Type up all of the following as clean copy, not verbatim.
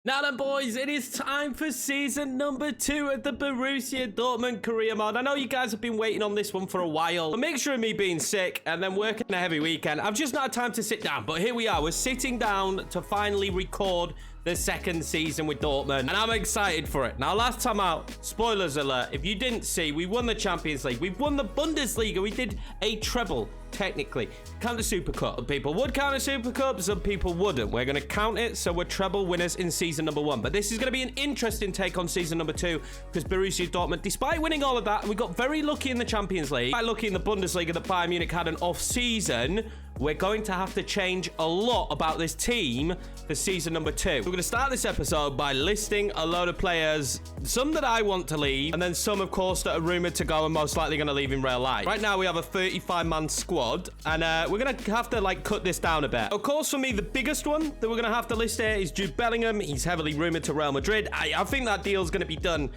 Now then, boys, it is time for season number 2 of the Borussia Dortmund career mode. I know you guys have been waiting on this one for a while. A mixture of me being sick and then working a heavy weekend. I've just not had time to sit down, but here we are. We're sitting down to finally record the second season with Dortmund, and I'm excited for it. Now, last time out, spoilers alert, if you didn't see, we won the Champions League. We've won the Bundesliga. We did a treble, technically. Count the Super Cup. Some people would count a Super Cup, some people wouldn't. We're going to count it, so we're treble winners in season number 1. But this is going to be an interesting take on season number 2, because Borussia Dortmund, despite winning all of that, we got very lucky in the Champions League, quite lucky in the Bundesliga that Bayern Munich had an off-season. We're going to have to change a lot about this team for season number 2. We're going to start this episode by listing a load of players, some that I want to leave, and then some, of course, that are rumored to go and most likely going to leave in real life. Right now, we have a 35-man squad, and we're going to have to, cut this down a bit. Of course, for me, the biggest one that we're going to have to list here is Jude Bellingham. He's heavily rumored to Real Madrid. I think that deal's going to be done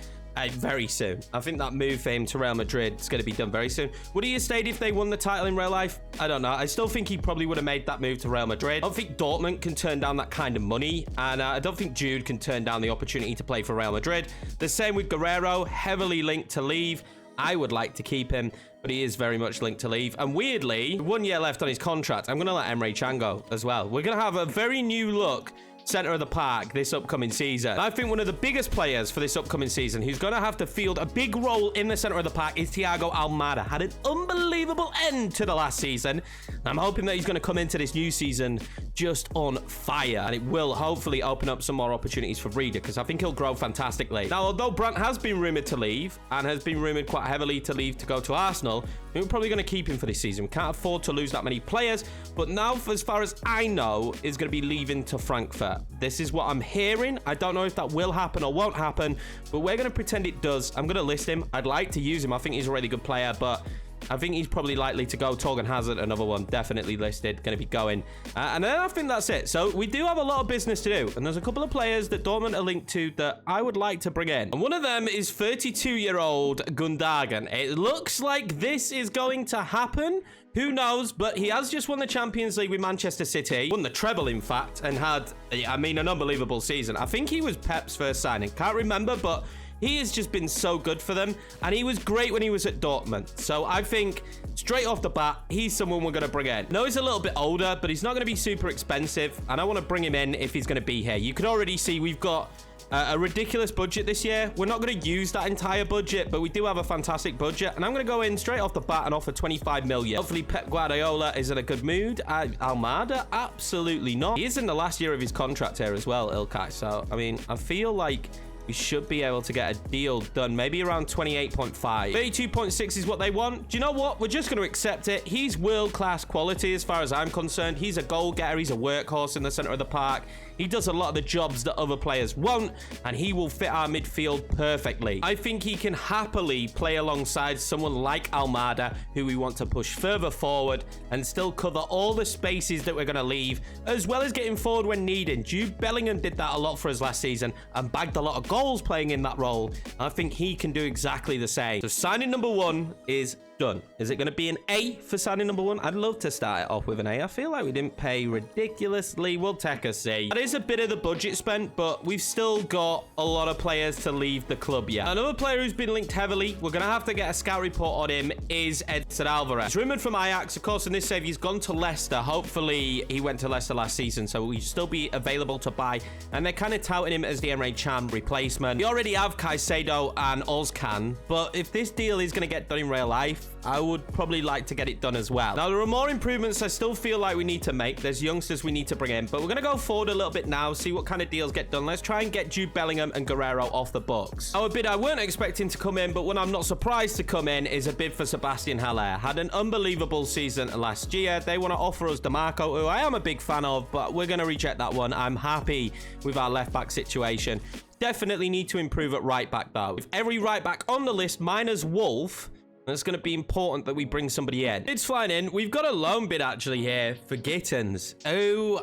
very soon. I think that move for him to Real Madrid is going to be done very soon. Would he have stayed if they won the title in real life? I don't know. I still think he probably would have made that move to Real Madrid. I don't think Dortmund can turn down that kind of money, and I don't think Jude can turn down the opportunity to play for Real Madrid. The same with Guerrero, heavily linked to leave. I would like to keep him, but he is very much linked to leave. And weirdly, 1 year left on his contract. I'm going to let Emre Can go as well. We're going to have a very new look center of the park this upcoming season. I think one of the biggest players for this upcoming season who's going to have to field a big role in the center of the park is Thiago Almada. Had an unbelievable end to the last season. I'm hoping that he's going to come into this new season just on fire, and it will hopefully open up some more opportunities for Reader, because I think he'll grow fantastically. Now, although Brandt has been rumored to leave and has been rumored quite heavily to leave to go to Arsenal, we're probably going to keep him for this season. We can't afford to lose that many players, but now, as far as I know, is going to be leaving to Frankfurt. This is what I'm hearing. I don't know if that will happen or won't happen, but we're going to pretend it does. I'm going to list him. I'd like to use him. I think he's a really good player, but I think he's probably likely to go. Torgan Hazard, another one, definitely listed, going to be going. And then I think that's it. So we do have a lot of business to do, and there's a couple of players that Dortmund are linked to that I would like to bring in. And one of them is 32-year-old Gundogan. It looks like this is going to happen. Who knows? But he has just won the Champions League with Manchester City. Won the treble, in fact, and had, an unbelievable season. I think he was Pep's first signing. Can't remember, but he has just been so good for them, and he was great when he was at Dortmund. So I think straight off the bat, he's someone we're going to bring in. No, he's a little bit older, but he's not going to be super expensive, and I want to bring him in if he's going to be here. You can already see we've got a ridiculous budget this year. We're not going to use that entire budget, but we do have a fantastic budget, and I'm going to go in straight off the bat and offer 25 million. Hopefully Pep Guardiola is in a good mood. Almada, absolutely not. He is in the last year of his contract here as well, Ilkay. So, I feel like we should be able to get a deal done, maybe around 28.5. 32.6 is what they want. Do you know what? We're just going to accept it. He's world-class quality as far as I'm concerned. He's a goal-getter. He's a workhorse in the center of the park. He does a lot of the jobs that other players won't, and he will fit our midfield perfectly. I think he can happily play alongside someone like Almada, who we want to push further forward and still cover all the spaces that we're going to leave, as well as getting forward when needed. Jude Bellingham did that a lot for us last season and bagged a lot of goals playing in that role. I think he can do exactly the same. So signing number 1 is done. Is it going to be an A for signing number 1? I'd love to start it off with an A. I feel like we didn't pay ridiculously. We'll take a C. That is a bit of the budget spent, but we've still got a lot of players to leave the club yet. Another player who's been linked heavily, we're going to have to get a scout report on him, is Edson Alvarez. He's rumored from Ajax. Of course, in this save, he's gone to Leicester. Hopefully, he went to Leicester last season, so he'll still be available to buy. And they're kind of touting him as the Emre Can replacement. We already have Caicedo and Ozcan, but if this deal is going to get done in real life, I would probably like to get it done as well. Now, there are more improvements I still feel like we need to make. There's youngsters we need to bring in, but we're going to go forward a little bit now, see what kind of deals get done. Let's try and get Jude Bellingham and Guerrero off the books. Now, a bid I weren't expecting to come in, but one I'm not surprised to come in is a bid for Sebastian Haller. Had an unbelievable season last year. They want to offer us DeMarco, who I am a big fan of, but we're going to reject that one. I'm happy with our left-back situation. Definitely need to improve at right-back, though. With every right-back on the list, minus Wolf, it's going to be important that we bring somebody in. It's flying in. We've got a loan bid actually here for Gittins, who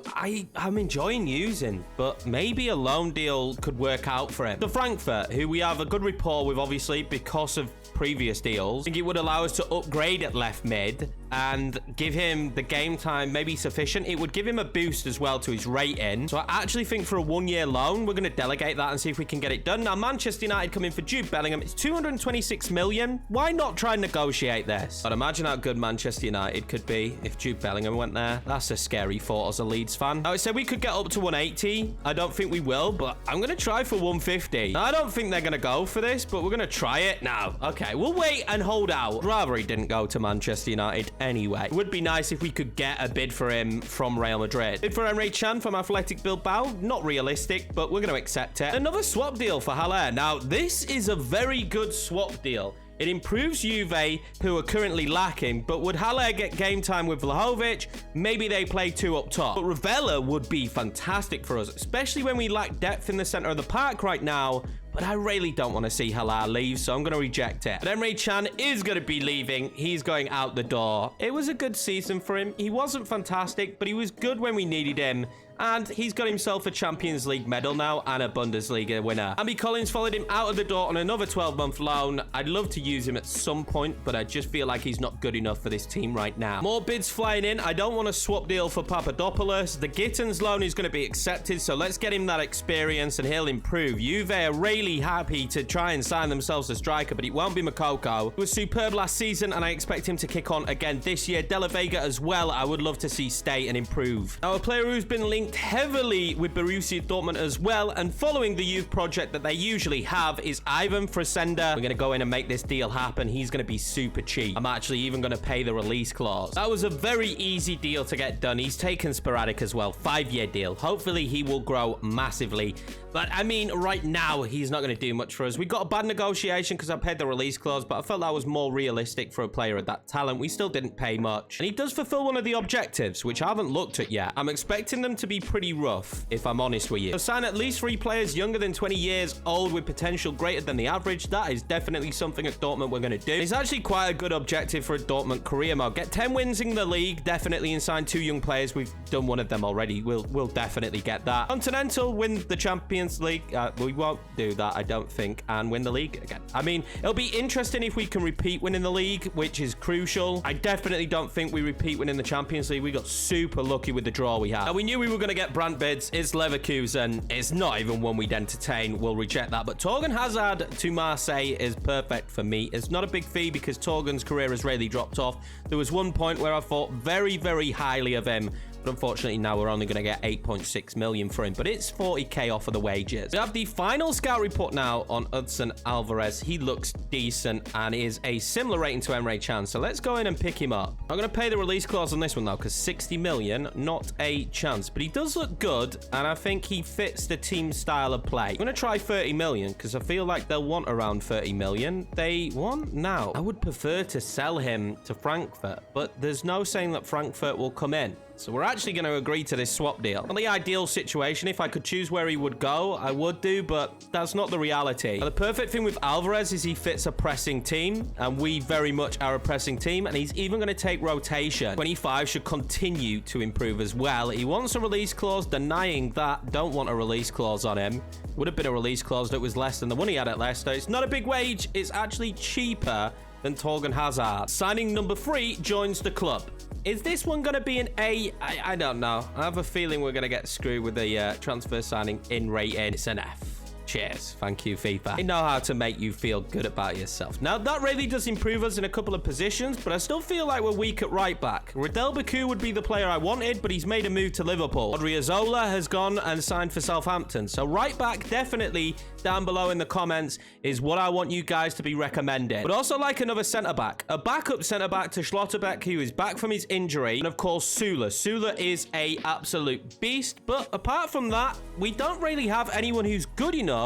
I'm enjoying using, but maybe a loan deal could work out for him. The Frankfurt, who we have a good rapport with, obviously, because of previous deals. I think it would allow us to upgrade at left mid and give him the game time maybe sufficient, it would give him a boost as well to his rating. So I actually think for a 1-year loan, we're going to delegate that and see if we can get it done. Now, Manchester United come in for Jude Bellingham. It's 226 million. Why not try and negotiate this? But imagine how good Manchester United could be if Jude Bellingham went there. That's a scary thought as a Leeds fan. Now, I said we could get up to 180. I don't think we will, but I'm going to try for 150. Now, I don't think they're going to go for this, but we're going to try it now. Okay, we'll wait and hold out. Rather he didn't go to Manchester United anyway. It would be nice if we could get a bid for him from Real Madrid. Bid for Emre Can from Athletic Bilbao. Not realistic, but we're going to accept it. Another swap deal for Haller. Now, this is a very good swap deal. It improves Juve, who are currently lacking, but would Haller get game time with Vlahovic? Maybe they play two up top. But Ravella would be fantastic for us, especially when we lack depth in the center of the park right now. But I really don't want to see Haller leave, so I'm going to reject it. But Emre Can is going to be leaving. He's going out the door. It was a good season for him. He wasn't fantastic, but he was good when we needed him. And he's got himself a Champions League medal now and a Bundesliga winner. Andy Collins followed him out of the door on another 12-month loan. I'd love to use him at some point, but I just feel like he's not good enough for this team right now. More bids flying in. I don't want a swap deal for Papadopoulos. The Gittins loan is going to be accepted, so let's get him that experience and he'll improve. Juve are really happy to try and sign themselves a striker, but it won't be Makoko. He was superb last season, and I expect him to kick on again this year. De La Vega as well. I would love to see stay and improve. Now, a player who's been linked heavily with Borussia Dortmund as well, and following the youth project that they usually have, is Ivan Fresenda. We're going to go in and make this deal happen. He's going to be super cheap. I'm actually even going to pay the release clause. That was a very easy deal to get done. He's taken sporadic as well. 5-year deal. Hopefully he will grow massively. But I mean, right now, he's not going to do much for us. We got a bad negotiation because I paid the release clause, but I felt that was more realistic for a player of that talent. We still didn't pay much. And he does fulfill one of the objectives, which I haven't looked at yet. I'm expecting them to be pretty rough, if I'm honest with you. So sign at least 3 players younger than 20 years old with potential greater than the average. That is definitely something at Dortmund we're going to do. It's actually quite a good objective for a Dortmund career mode. Get 10 wins in the league, definitely, and sign 2 young players. We've done one of them already. We'll definitely get that. Continental, win the Champions League. We won't do that, I don't think, and win the league again. I mean, it'll be interesting if we can repeat winning the league, which is crucial. I definitely don't think we repeat winning the Champions League. We got super lucky with the draw we had. Now, we knew we were going to get Brandt bids. It's Leverkusen. It's not even one we'd entertain. We'll reject that. But Torgan Hazard to Marseille is perfect for me. It's not a big fee because Torgan's career has really dropped off. There was one point where I thought very, very highly of him. But unfortunately, now we're only going to get 8.6 million for him. But it's 40k off of the wages. We have the final scout report now on Hudson Alvarez. He looks decent and is a similar rating to Emre Can. So let's go in and pick him up. I'm going to pay the release clause on this one, though, because 60 million, not a chance. But he does look good, and I think he fits the team style of play. I'm going to try 30 million because I feel like they'll want around 30 million. They want now. I would prefer to sell him to Frankfurt, but there's no saying that Frankfurt will come in. So we're actually going to agree to this swap deal. On the ideal situation, if I could choose where he would go, I would do, but that's not the reality. Now, the perfect thing with Alvarez is he fits a pressing team, and we very much are a pressing team, and he's even going to take rotation. 25 should continue to improve as well. He wants a release clause, denying that. Don't want a release clause on him. Would have been a release clause that was less than the one he had at Leicester. It's not a big wage. It's actually cheaper than Torgan Hazard. Signing number 3 joins the club. Is this one going to be an A? I don't know. I have a feeling we're going to get screwed with the transfer signing in rating. It's an F. Cheers. Thank you, FIFA. I know how to make you feel good about yourself. Now, that really does improve us in a couple of positions, but I still feel like we're weak at right back. Radel Baku would be the player I wanted, but he's made a move to Liverpool. Odriozola has gone and signed for Southampton. So right back, definitely down below in the comments is what I want you guys to be recommending. But also like another centre-back. A backup centre-back to Schlotterbeck, who is back from his injury. And of course, Sula. Sula is a absolute beast. But apart from that, we don't really have anyone who's good enough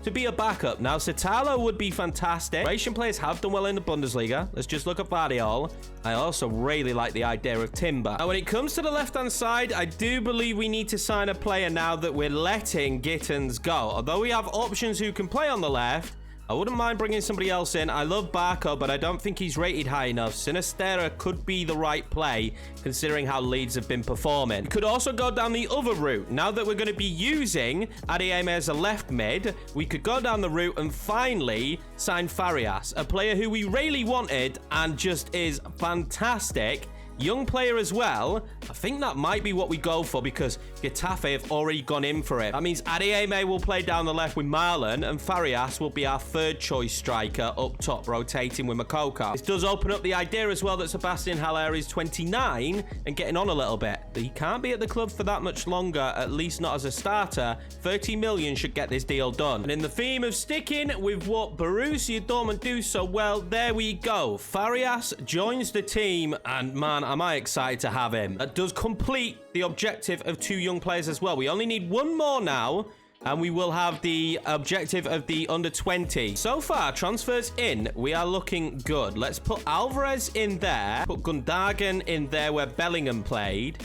to be a backup. Now, Satalo would be fantastic. Croatian players have done well in the Bundesliga. Let's just look at Vardiol. I also really like the idea of Timber. Now, when it comes to the left-hand side, I do believe we need to sign a player now that we're letting Gittins go. Although we have options who can play on the left, I wouldn't mind bringing somebody else in. I love Barco, but I don't think he's rated high enough. Sinistera could be the right play, considering how Leeds have been performing. We could also go down the other route. Now that we're going to be using Adeyemi as a left mid, we could go down the route and finally sign Farias, a player who we really wanted and just is fantastic. Young player as well. I think that might be what we go for because Getafe have already gone in for it. That means Adeyemi will play down the left with Marlon and Farias will be our third choice striker up top, rotating with Makoko. This does open up the idea as well that Sebastian Haller is 29 and getting on a little bit. But he can't be at the club for that much longer, at least not as a starter. 30 million should get this deal done. And in the theme of sticking with what Borussia Dortmund do so well, there we go. Farias joins the team and man, am I excited to have him. That does complete the objective of 2 young players as well. We only need 1 more now, and we will have the objective of the under 20. So far, transfers in, we are looking good. Let's put Alvarez in there. Put Gundogan in there where Bellingham played.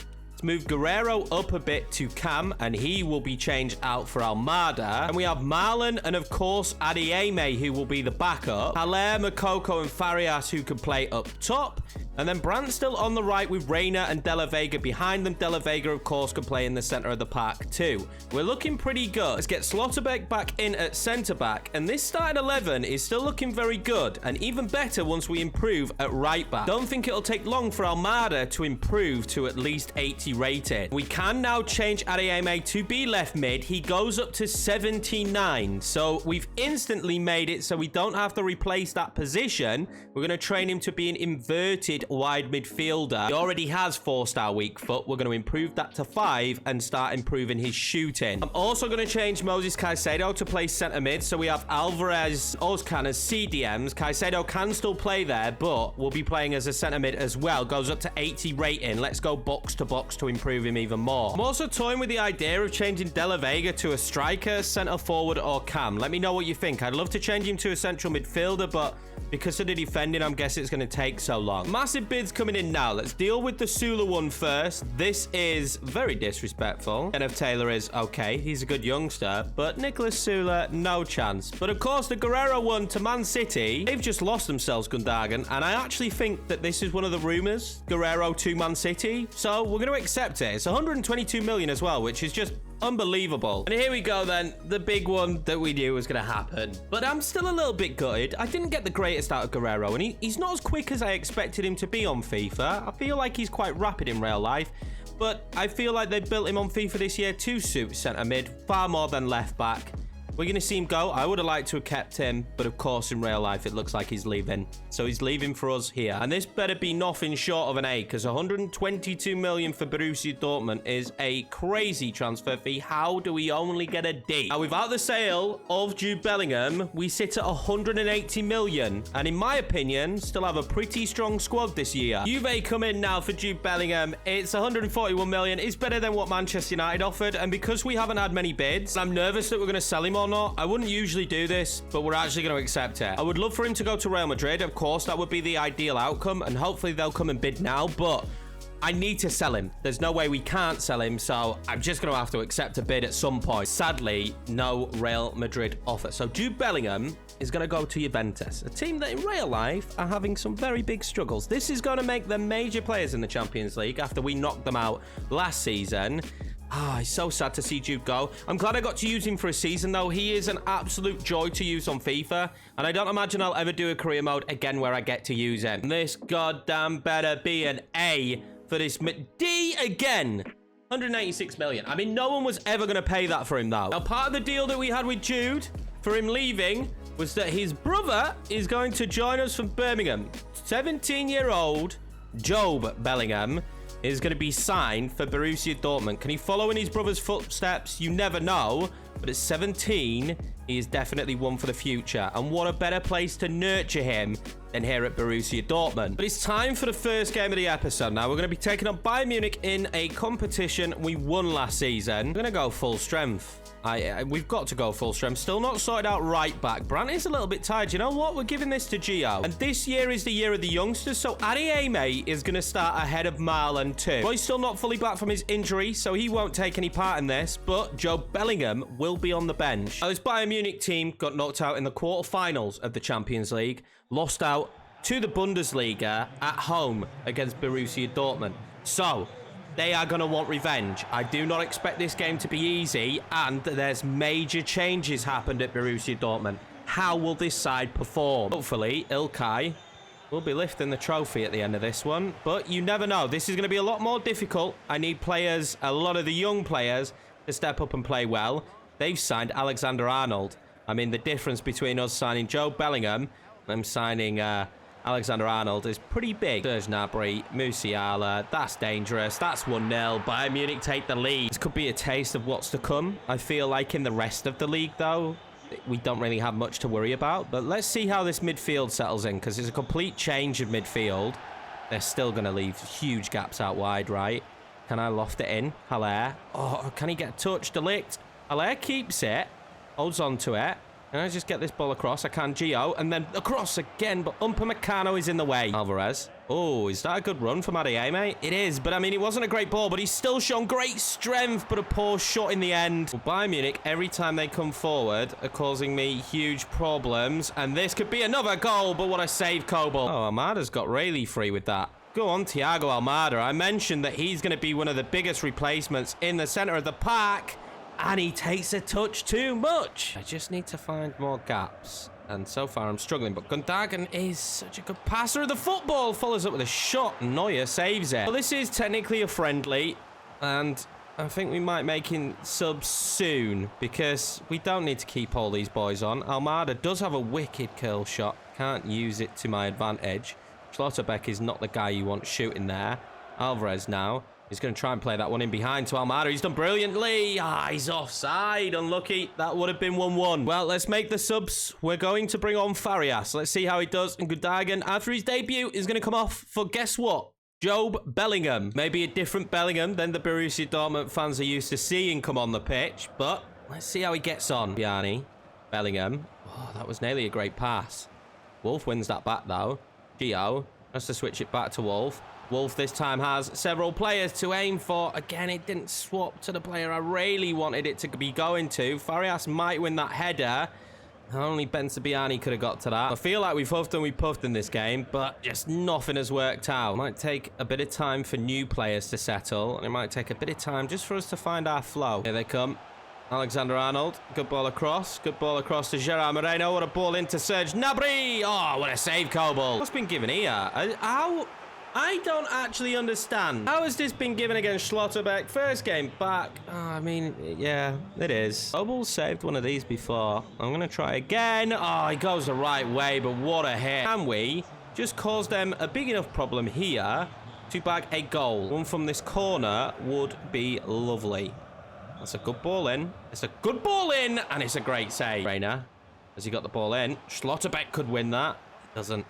Move Guerrero up a bit to Cam, and he will be changed out for Almada. And we have Marlon and, of course, Adeyemi, who will be the backup. Haller, Makoko, and Farias, who can play up top. And then Brandt still on the right with Reina and De La Vega behind them. De La Vega, of course, can play in the center of the park too. We're looking pretty good. Let's get Slotterbeck back in at centre-back. And this starting 11 is still looking very good. And even better once we improve at right-back. Don't think it'll take long for Almada to improve to at least 80 rated. We can now change Adeyemi to be left mid. He goes up to 79. So we've instantly made it so we don't have to replace that position. We're going to train him to be an inverted wide midfielder. He already has 4-star weak foot. We're going to improve that to 5 and start improving his shooting. I'm also going to change Moses Caicedo to play centre mid. So we have Alvarez, Ozcan as CDMs. Caicedo can still play there, but will be playing as a centre mid as well. Goes up to 80 rating. Let's go box to box to improve him even more. I'm also toying with the idea of changing De La Vega to a striker, centre forward, or cam. Let me know what you think. I'd love to change him to a central midfielder, but because of the defending, I'm guessing it's going to take so long. Massive bids coming in now. Let's deal with the Sula one first. This is very disrespectful. Kenneth Taylor is okay. He's a good youngster, but Nicholas Sula, no chance. But of course, the Guerrero one to Man City, they've just lost themselves, Gundogan, and I actually think that this is one of the rumors, Guerrero to Man City. So we're going to accept it. It's 122 million as well, which is just unbelievable. And here we go then, the big one that we knew was going to happen. But I'm still a little bit gutted. I didn't get the greatest out of Guerrero, and he's not as quick as I expected him to be on FIFA. I feel like he's quite rapid in real life, but I feel like they built him on FIFA this year to suit centre mid far more than left back. We're going to see him go. I would have liked to have kept him, but of course in real life it looks like he's leaving. So he's leaving for us here. And this better be nothing short of an A, because 122 million for Borussia Dortmund is a crazy transfer fee. How do we only get a D? Now, without the sale of Jude Bellingham, we sit at 180 million. And in my opinion, still have a pretty strong squad this year. Juve come in now for Jude Bellingham. It's 141 million. It's better than what Manchester United offered. And because we haven't had many bids, I'm nervous that we're going to sell him or not. I wouldn't usually do this, but we're actually going to accept it. I would love for him to go to Real Madrid. Of course, that would be the ideal outcome, and hopefully they'll come and bid now, but I need to sell him. There's no way we can't sell him, so I'm just going to have to accept a bid at some point. Sadly, no Real Madrid offer. So Jude Bellingham is going to go to Juventus, a team that in real life are having some very big struggles. This is going to make them major players in the Champions League after we knocked them out last season. It's so sad to see Jude go. I'm glad I got to use him for a season, though. He is an absolute joy to use on FIFA, and I don't imagine I'll ever do a career mode again where I get to use him. This goddamn better be an A for this D again. 186 million. I mean, no one was ever going to pay that for him, though. Now, part of the deal that we had with Jude for him leaving was that his brother is going to join us from Birmingham. 17-year-old Job Bellingham is going to be signed for Borussia Dortmund. Can he follow in his brother's footsteps? You never know. But at 17, he is definitely one for the future. And what a better place to nurture him than here at Borussia Dortmund. But it's time for the first game of the episode now. We're going to be taking on Bayern Munich in a competition we won last season. We're going to go full strength. We've got to go full strength. Still not sorted out right back. Brandt is a little bit tired. You know what? We're giving this to Gio. And this year is the year of the youngsters. So Adeyemi is going to start ahead of Marlon too. Boy's still not fully back from his injury, so he won't take any part in this. But Jude Bellingham will be on the bench. Now, this Bayern Munich team got knocked out in the quarterfinals of the Champions League. Lost out to the Bundesliga at home against Borussia Dortmund. So they are going to want revenge. I do not expect this game to be easy, and there's major changes happened at Borussia Dortmund. How will this side perform? Hopefully, Ilkay will be lifting the trophy at the end of this one, but you never know. This is going to be a lot more difficult. I need players, a lot of the young players, to step up and play well. They've signed Alexander-Arnold. I mean, the difference between us signing Jude Bellingham and signing Alexander-Arnold is pretty big. Serge Gnabry, Musiala, that's dangerous. That's 1-0. Bayern Munich take the lead. This could be a taste of what's to come. I feel like in the rest of the league, though, we don't really have much to worry about. But let's see how this midfield settles in, because it's a complete change of midfield. They're still going to leave huge gaps out wide, right? Can I loft it in? Haller. Oh, can he get a touch? De Ligt. Haller keeps it. Holds on to it. Can I just get this ball across? I can. Gio. And then across again. But Upamecano is in the way. Alvarez. Oh, is that a good run from Adeyemi? It is. But, I mean, it wasn't a great ball. But he's still shown great strength. But a poor shot in the end. Well, Bayern Munich, every time they come forward, are causing me huge problems. And this could be another goal. But what a save, Kobel. Oh, Almada's got really free with that. Go on, Thiago Almada. I mentioned that he's going to be one of the biggest replacements in the center of the pack. And he takes a touch too much. I just need to find more gaps. And so far, I'm struggling. But Gundogan is such a good passer of the football. Follows up with a shot. Neuer saves it. Well, this is technically a friendly. And I think we might make him subs soon. Because we don't need to keep all these boys on. Almada does have a wicked curl shot. Can't use it to my advantage. Schlotterbeck is not the guy you want shooting there. Alvarez now. He's going to try and play that one in behind to Almada. He's done brilliantly. Ah, he's offside. Unlucky. That would have been 1-1. Well, let's make the subs. We're going to bring on Farias. Let's see how he does. And Gundogan, after his debut, is going to come off for, guess what? Jude Bellingham. Maybe a different Bellingham than the Borussia Dortmund fans are used to seeing come on the pitch. But let's see how he gets on. Biani. Bellingham. Oh, that was nearly a great pass. Wolf wins that back, though. Gio has to switch it back to Wolf. Wolf this time has several players to aim for. Again, it didn't swap to the player I really wanted it to be going to. Farias might win that header. Only Ben Sabiani could have got to that. I feel like we've huffed and we puffed in this game, but just nothing has worked out. It might take a bit of time for new players to settle, and it might take a bit of time just for us to find our flow. Here they come. Alexander-Arnold, good ball across. Good ball across to Gerard Moreno. What a ball into Serge Gnabry. Oh, what a save, Kobel. What's been given here? How? I don't actually understand. How has this been given against Schlotterbeck? First game back. Oh, I mean, yeah, it is. Kobel saved one of these before. I'm going to try again. Oh, he goes the right way, but what a hit. Can we just cause them a big enough problem here to bag a goal? One from this corner would be lovely. That's a good ball in. It's a good ball in, and it's a great save. Reina, has he got the ball in? Schlotterbeck could win that. Doesn't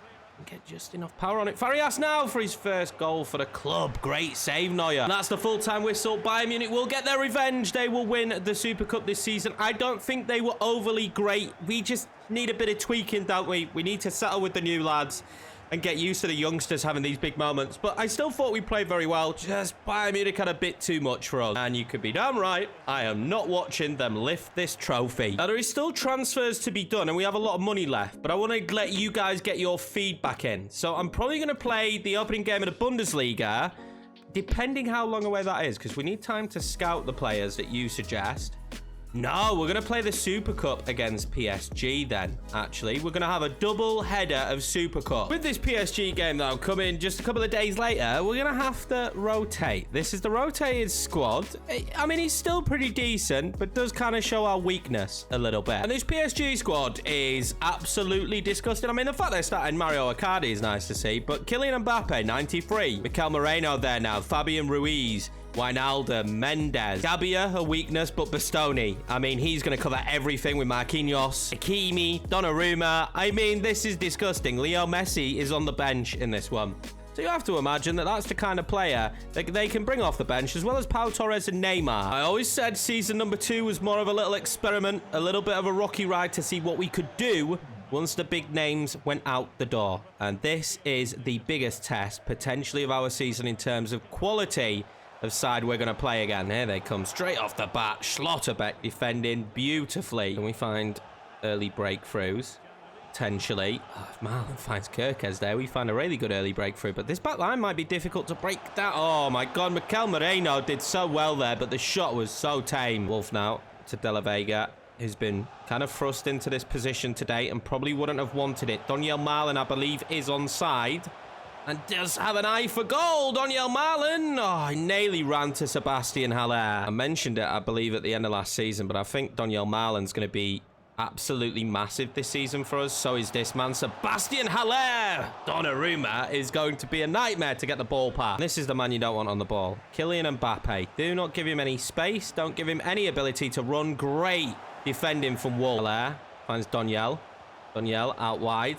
get just enough power on it. Farias now for his first goal for the club. Great save, Neuer. And that's the full-time whistle. Bayern Munich will get their revenge. They will win the Super Cup this season. I don't think they were overly great. We just need a bit of tweaking, don't we? We need to settle with the new lads and get used to the youngsters having these big moments. But I still thought we played very well. Just Bayern Munich had a bit too much for us. And you could be damn right, I am not watching them lift this trophy. Now, there is still transfers to be done, and we have a lot of money left. But I want to let you guys get your feedback in. So I'm probably going to play the opening game of the Bundesliga, depending how long away that is, because we need time to scout the players that you suggest. No, we're going to play the Super Cup against PSG then, actually. We're going to have a double header of Super Cup. With this PSG game, though, coming just a couple of days later, we're going to have to rotate. This is the rotated squad. I mean, he's still pretty decent, but does kind of show our weakness a little bit. And this PSG squad is absolutely disgusting. I mean, the fact they're starting Mario Icardi is nice to see, but Kylian Mbappe, 93. Mikel Moreno there now. Fabian Ruiz. Wijnaldum, Mendes, Gabia, a weakness, but Bastoni. I mean, he's going to cover everything with Marquinhos, Hakimi, Donnarumma. I mean, this is disgusting. Leo Messi is on the bench in this one. So you have to imagine that that's the kind of player that they can bring off the bench, as well as Pau Torres and Neymar. I always said season number 2 was more of a little experiment, a little bit of a rocky ride to see what we could do once the big names went out the door. And this is the biggest test, potentially, of our season in terms of quality of side we're going to play again. Here they come, straight off the bat. Schlotterbeck defending beautifully. Can we find early breakthroughs? Potentially. Oh, if Marlon finds Kirkes there, we find a really good early breakthrough. But this back line might be difficult to break down. Oh, my God. Mikel Moreno did so well there, but the shot was so tame. Wolf now to De La Vega, who's been kind of thrust into this position today and probably wouldn't have wanted it. Donyell Malen, I believe, is onside and does have an eye for goal. Donyell Malen. Oh, he nearly ran to Sebastian Haller. I mentioned it, I believe, at the end of last season, but I think Donyell Malen's going to be absolutely massive this season for us. So is this man, Sebastian Haller. Donnarumma is going to be a nightmare to get the ball past. This is the man you don't want on the ball. Kylian Mbappe. Do not give him any space. Don't give him any ability to run. Great defending from Wolf. Haller finds Donyell. Donyell out wide.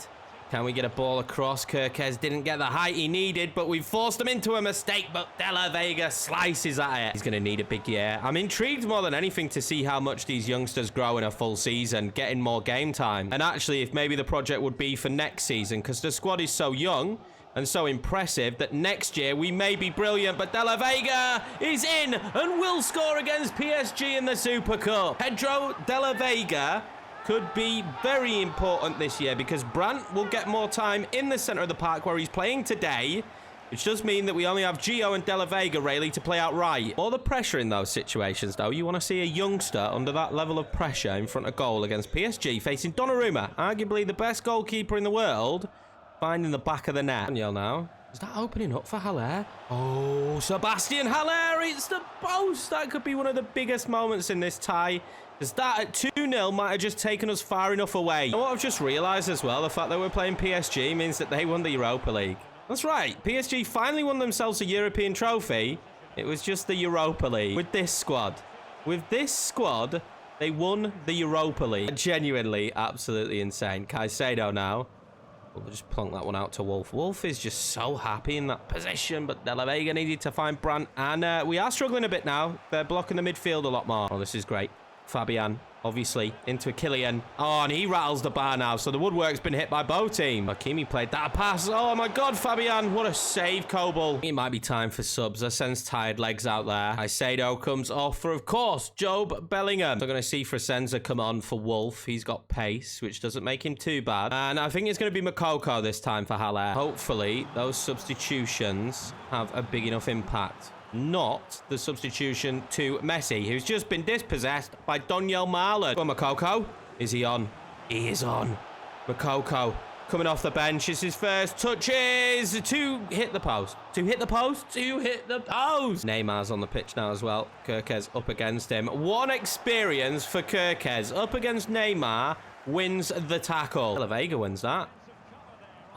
Can we get a ball across? Kirkes didn't get the height he needed, but we forced him into a mistake. But De La Vega slices at it. He's going to need a big year. I'm intrigued more than anything to see how much these youngsters grow in a full season, getting more game time. And actually, if maybe the project would be for next season, because the squad is so young and so impressive that next year we may be brilliant. But De La Vega is in and will score against PSG in the Super Cup. Pedro De La Vega could be very important this year because Brandt will get more time in the centre of the park where he's playing today, which does mean that we only have Gio and De La Vega really to play out right. All the pressure in those situations, though. You want to see a youngster under that level of pressure in front of goal against PSG facing Donnarumma, arguably the best goalkeeper in the world, finding the back of the net. Daniel now. Is that opening up for Haller? Oh, Sebastian Haller, it's the post. That could be one of the biggest moments in this tie. Because that at 2-0 might have just taken us far enough away. And what I've just realised as well, the fact that we're playing PSG means that they won the Europa League. That's right. PSG finally won themselves a European trophy. It was just the Europa League. With this squad. With this squad, they won the Europa League. Genuinely, absolutely insane. Caicedo now. We'll just plonk that one out to Wolf. Wolf is just so happy in that position, but De La Vega needed to find Brandt. And we are struggling a bit now. They're blocking the midfield a lot more. Oh, this is great. Fabian, obviously, into a Kylian. Oh, and he rattles the bar now. So the woodwork's been hit by both teams. Hakimi played that pass. Oh, my God, Fabian. What a save, Kobel. It might be time for subs. I sense tired legs out there. Caicedo comes off for, of course, Job Bellingham. So I'm going to see Frasenza come on for Wolf. He's got pace, which doesn't make him too bad. And I think it's going to be Makoko this time for Haller. Hopefully, those substitutions have a big enough impact. Not the substitution to Messi, who's just been dispossessed by Donyell Malen. Well, Makoko, is he on? He is on. Makoko coming off the bench. It's his first touches to hit the post. To hit the post. To hit the post. Neymar's on the pitch now as well. Kirkes up against him. One experience for Kirkes. Up against Neymar. Wins the tackle. De La Vega wins that.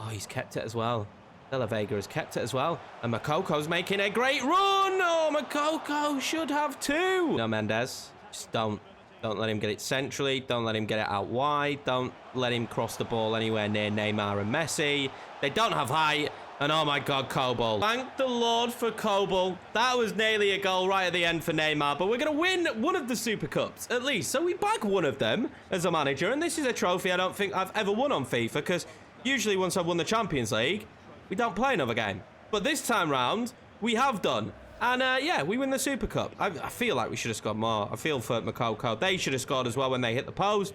Oh, he's kept it as well. De La Vega has kept it as well. And Makoko's making a great run. Oh, Makoko should have two. No, Mendes. Just don't let him get it centrally. Don't let him get it out wide. Don't let him cross the ball anywhere near Neymar and Messi. They don't have height. And oh my God, Kobel. Thank the Lord for Kobel. That was nearly a goal right at the end for Neymar. But we're going to win one of the Super Cups, at least. So we bag one of them as a manager. And this is a trophy I don't think I've ever won on FIFA. Because usually once I've won the Champions League, we don't play another game. But this time round, we have done. And yeah, we win the Super Cup. I feel like we should have scored more. I feel for Makoko. They should have scored as well when they hit the post.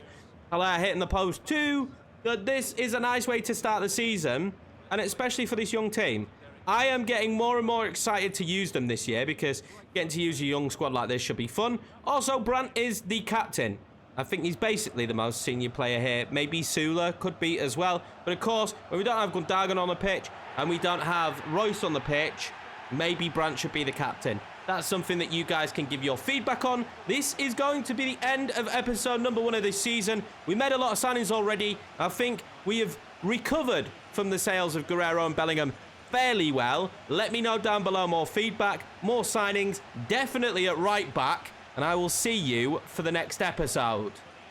Haller hitting the post too. But this is a nice way to start the season. And especially for this young team. I am getting more and more excited to use them this year. Because getting to use a young squad like this should be fun. Also, Brandt is the captain. I think he's basically the most senior player here. Maybe Sula could be as well. But of course, when we don't have Gundogan on the pitch and we don't have Royce on the pitch, maybe Brandt should be the captain. That's something that you guys can give your feedback on. This is going to be the end of episode number 1 of this season. We made a lot of signings already. I think we have recovered from the sales of Guerrero and Bellingham fairly well. Let me know down below more feedback, more signings, definitely at right back, and I will see you for the next episode.